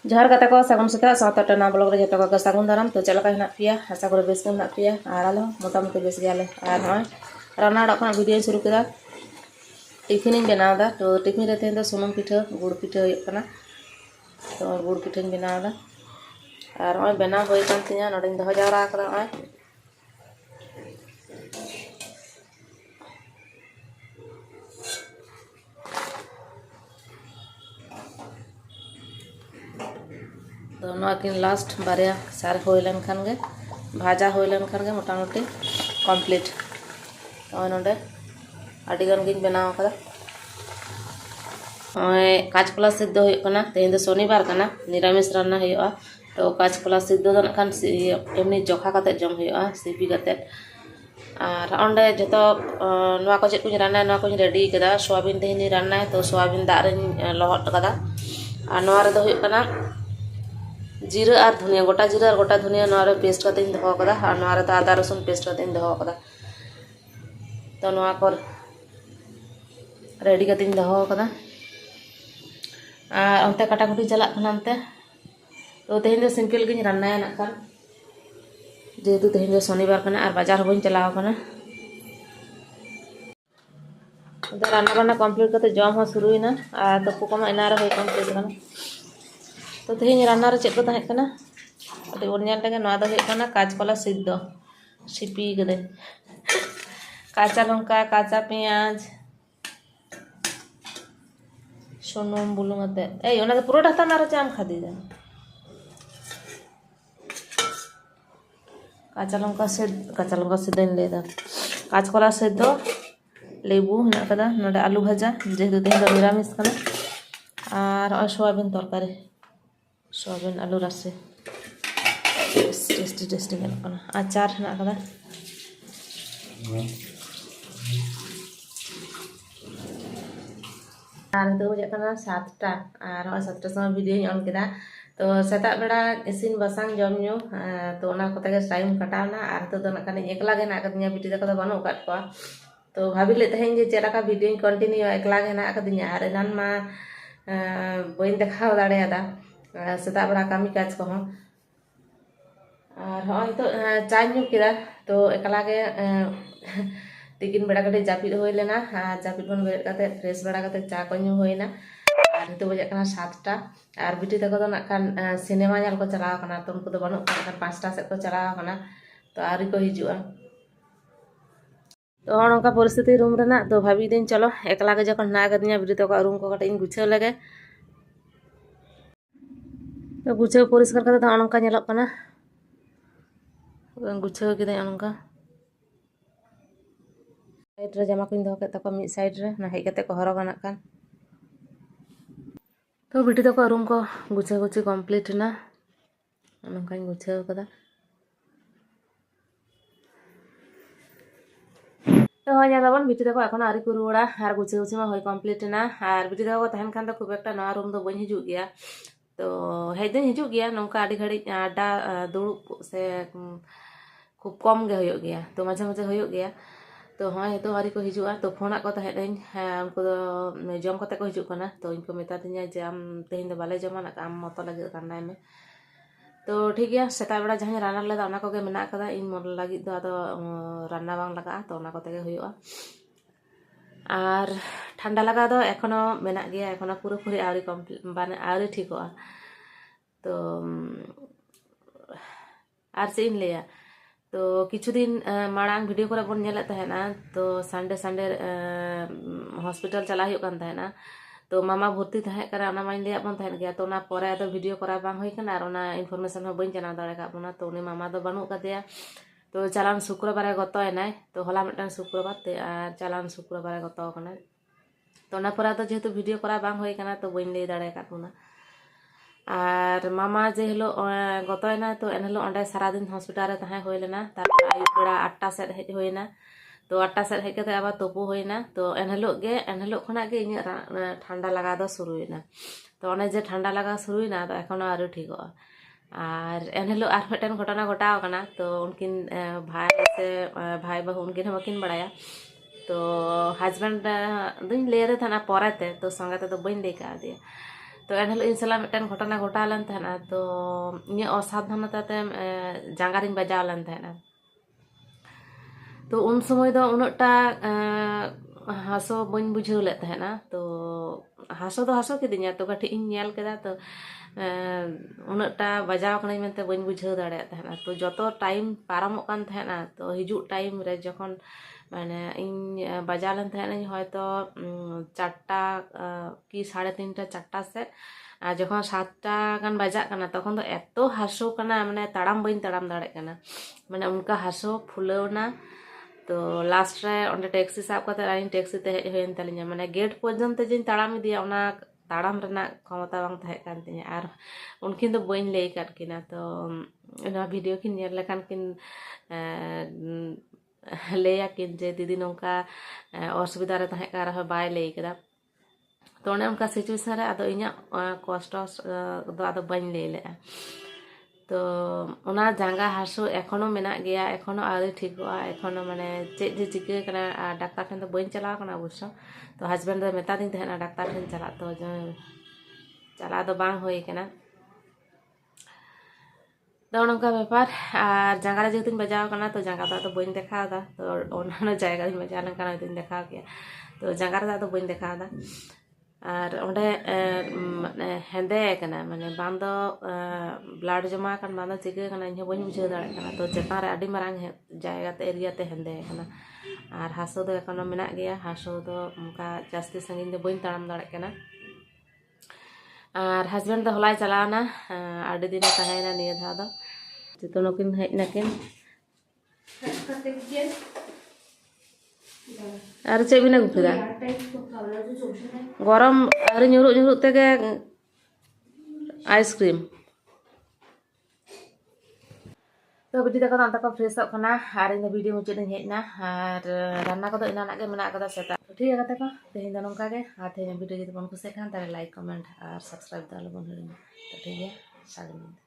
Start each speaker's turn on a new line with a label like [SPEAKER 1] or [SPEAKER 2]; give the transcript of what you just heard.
[SPEAKER 1] जोहार गाते को सागुन सेता सावता टना ब्लॉग रे जतो को सागुन दाराम तो चलका हेना पिया आशा करे बेस हेना पिया आर आलो मोटामुटी बेस गेले आर होय रान्ना ओड़ा खना वीडियो शुरू केदा टिफिन इन बनावदा तो टिफिन रे तेन सुनुम पिठा गुड़ पिठा हुई कना तो गुड़ पिठा इन बनावदा आर होय बना होय कान तिया नोडे दो जावरा कदा होय तो किन लास्ट बारे सार होलन खान गे भाजा होलन खान गे मोटामुटी कमप्लीट तो नोडे आडिगन गिन बनाव कदा काचकला सिद्ध होना तेज दो शनिवार कना निरामिष रान्ना हुआ तो काचकला सिद्ध दो खान एमनी चोखा कते जम हुआ सीपी कते और अंडे जो नवा को चेक को रान्ना नवा को रेडी कदा सोयाबीन तेहनी रान्ना तो सोयाबीन दाग रे लहट कदा और नवा रे दो हुई कना जीरा और धनिया गोटा जीरा और गोटा धनिया नवा रे पेस्ट कते दो कदा और नवा रे तो आदा रसुन पेस्ट कते दो कदा तो नवा को रेडी कते दो कदा और अंते काटाकुटी चला अंते तो तेहन दो सिंपल गिन रान्नाया नाखान जेहेतु तेहन दो शनिवार कना और बाजार हों चलाव कना तो रान्ना बान्ना कमप्लीट करते जम हो शुरुना और तपु कमा इना रे होय कमप्लीट कना तो तेहन रान्ना रे चेक को ताहें कना अति बोन नेल लगे नवा दो होय कना काचकला सिद्ध सिपी कदे काचा लंका काचा पेंयाज सुनुम बुलुंग आते ए ओना तो पूरा डाटा ना रे चाम खादी जा काचा लंका से दिन लेदा काचकला से दो लेबू हेना कदा नोडे आलू भाजा जेहेतु तेहन दो निरामिष कना और सोयाबीन तरकारी सोयाबीन आलू रासे टेस्टी टेस्टी गल कना अचार हेना कदा और तो बजे कना 7टा और 7टा समय वीडियो ऑन केदा तो सेता बेड़ा इसिन बसांग जम न्यू तो ओना कोते के टाइम कटावना और तो नकान एकला गे ना कदिया बिटी तक बानु काट को तो भाभी ले तहें जे चेलाका वीडियो कंटिन्यू एकला गे ना कदिया और एनान मा बइन देखाव दाड़ेयादा सेता बेड़ा कामी काज को और होय तो चा न्यू केदा तो एकला गे तिकिन बेड़ा कटे जापिद होय लेना जापिद बन बेड कते फ्रेश बेड़ा कते चा को न्यू होयना और तो बजे कना 7टा और बिटी तक दो नाखान सिनेमा नेल को चलाव कना तो उनको तो बानु कान 5टा सेट को चलाव कना तो आरी को हिजुआ तो नौका परिस्थिति रूम रेना तो भाभी दिन चलो एकला गे जखन ना गदिया बिटी तक रूम को कटे इन गुछाव लगे तो गुछाव परिष्कार कते तो नौका नेलक कना गुछाव केदे नौका साइड रे जमा को दो के तक मिड साइड रे ना हेज कते को हरो गाना कान तो बिटी तक रूम को गुछा गुछी कमप्लीट ना नौका गुछाव कदा तो होय जाबन बिटी तक एखन आरी को रुवाड़ा और गुछा गुछी मा होय कमप्लीट ना और बिटी तक तहन खान तो खूब एकटा नवा रूम दो बइन हिजुग गया तो हेज दिन हिजुग गया नौका आडी घड़ी आडा दुड़ुब से खूब कम गे होय गया तो माझे माझे होय गया तो हाँ तो आरी को हिजुआ तो फोना को तहें उनको जम कते को हिजुग कना तो इनको मेता दिया जे आम तेहन दो बाले जमा ना आम मतो लगे रान्नाय में तो ठीक गया सेता बेड़ा जहां रान्ना लेदा ओना कोगे मेना कदा इन मोर लगी दो आदो रान्ना बांग लगा तो ओना कोते गे हुयुआ और ठंडा लगा दो एखोनो मेना गया एखोनो पूरा पूरी आरी कमप्लीट बाने आरी ठीकोआ तो आर से इन लेया तो किछु दिन माड़ांग वीडियो करे बन नेले तहेना तो संडे संडे हॉस्पिटल चला हुई कान तहेना तो मामा भर्ती तहें करे ओना माइन लेया बन तहेन गया तो ओना परे आदो वीडियो करा बांग होई काना और ओना इनफॉरमेशन हो बइन जाना दाड़े का बोना तो उनी मामा दो बानु कादेया तो चालान शुक्रवार गतोयनाय तो होला मिटन शुक्रवार ते चालान शुक्रवार गतो काना तो ओना परे आदो जेहेतु वीडियो करा बांग होई काना तो बइन ले दाड़े का बोना और मामा जे हिलो गतोयना तो एन हिलो अंडे सारा दिन हॉस्पिटल रे तहां होय लेना तारपर आयु बेड़ा 8टा सेट हेज होयना तो 8टा सेट हेज कते आबा तोपो होयना तो एन हिलो खना गे इन ठंडा लगा दो शुरुयना तो ओने जे ठंडा लगा शुरुयना तो एखोनो आरो ठीको और एन हिलो आर मिटन घटना घटाव कना तो उनकिन भाई बहु उनकिन बाकिन बड़ाया तो हस्बैंड दुñ ले रे थाना परेते तो संगे ते तो बइन ले का दिया तो एनहल इन सला मिटन घटना घटा लन तहना तो इन असावधानता ते जांगा रिन बजाव लन तहना तो उन समय दो उनटा हासो बन बुझाव ले तहना तो हासो किदिया तो कटी इन नेल केदा तो उनटा बजाव कनाई मेनते बन बुझाव दाड़े तहना तो जतो टाइम पारमोग कान तहना तो हिजुग टाइम रे जखन माने इन बजा लन तहना हयतो 4टा कि 3:30 4टा से जखन 7टा गान बजा कना तखन तो एतो हासो कना माने ताड़ाम बइन ताड़ाम दाड़े कना माने उनका हासो फुलवना तो लास्ट रे ओंडे टैक्सी साब कते आइन टैक्सी ते हेज होयन तलिया माने गेट पर्यंत जिन ताड़ाम इदिया ओना ताड़ाम रेना क्षमता बांग तहे कान तिया आर उनकिन तो बइन लई काट किना तो ओना वीडियो किन नेल लेखान किन लेया किन जे दीदी नोंका असुविधा रे तहे का रह बाय लई केदा तो ओने उनका सिचुएशन रे आदो इnya कष्ट दो आदो बइन लई ले तो ओना जांगा हासो एखोनो मेना गया एखोनो आरे ठीकवा एखोनो माने चेक जे चिके कना डाक्तार ठेन तो बइन चला कना अवश्य तो हस्बैंड दो मेता दिन तहना डाक्तार ठेन चला तो चला दो बांग होई कना तो नोंका व्यापार और जांगा रे जेतिन बजाव कना तो जांगा दा तो बइन देखा दा तो ओना जायगा दिन बजा लन कना दिन देखा के तो जांगा रे दा तो बइन देखा दा और ओंडे हेंदे कना माने बांदो ब्लड जमा कान बांदो चिके कना इन बइन बुझाव दाड़े कना तो चेतान रे आडी मारांग जायगा ते एरिया ते हेंदे कना और हासो दो एखोनो मेना गया हासो दो उनका जास्ती संगिन दो बइन ताड़ाम दाड़े कना और हस्बैंड दो हलाय चलावना आडी दिन तहेना निया धा दो जितनो किन हेज नाकिन और चे बिना गुफिदा गरम आरे nyuruh तेगे आइसक्रीम तो बिटी तक दांता को फ्रेश कना और इन वीडियो मुचाद हेजना और रान्ना को इना नागे मेना कदा सेता ठीक है को तेहें दो नोंका गे और तेहें वीडियो जदि बन कुसिया खान तारे लाइक कमेंट और सब्सक्राइब दा आलो बन हिड़िᱧᱟ तो ठीक है सागुन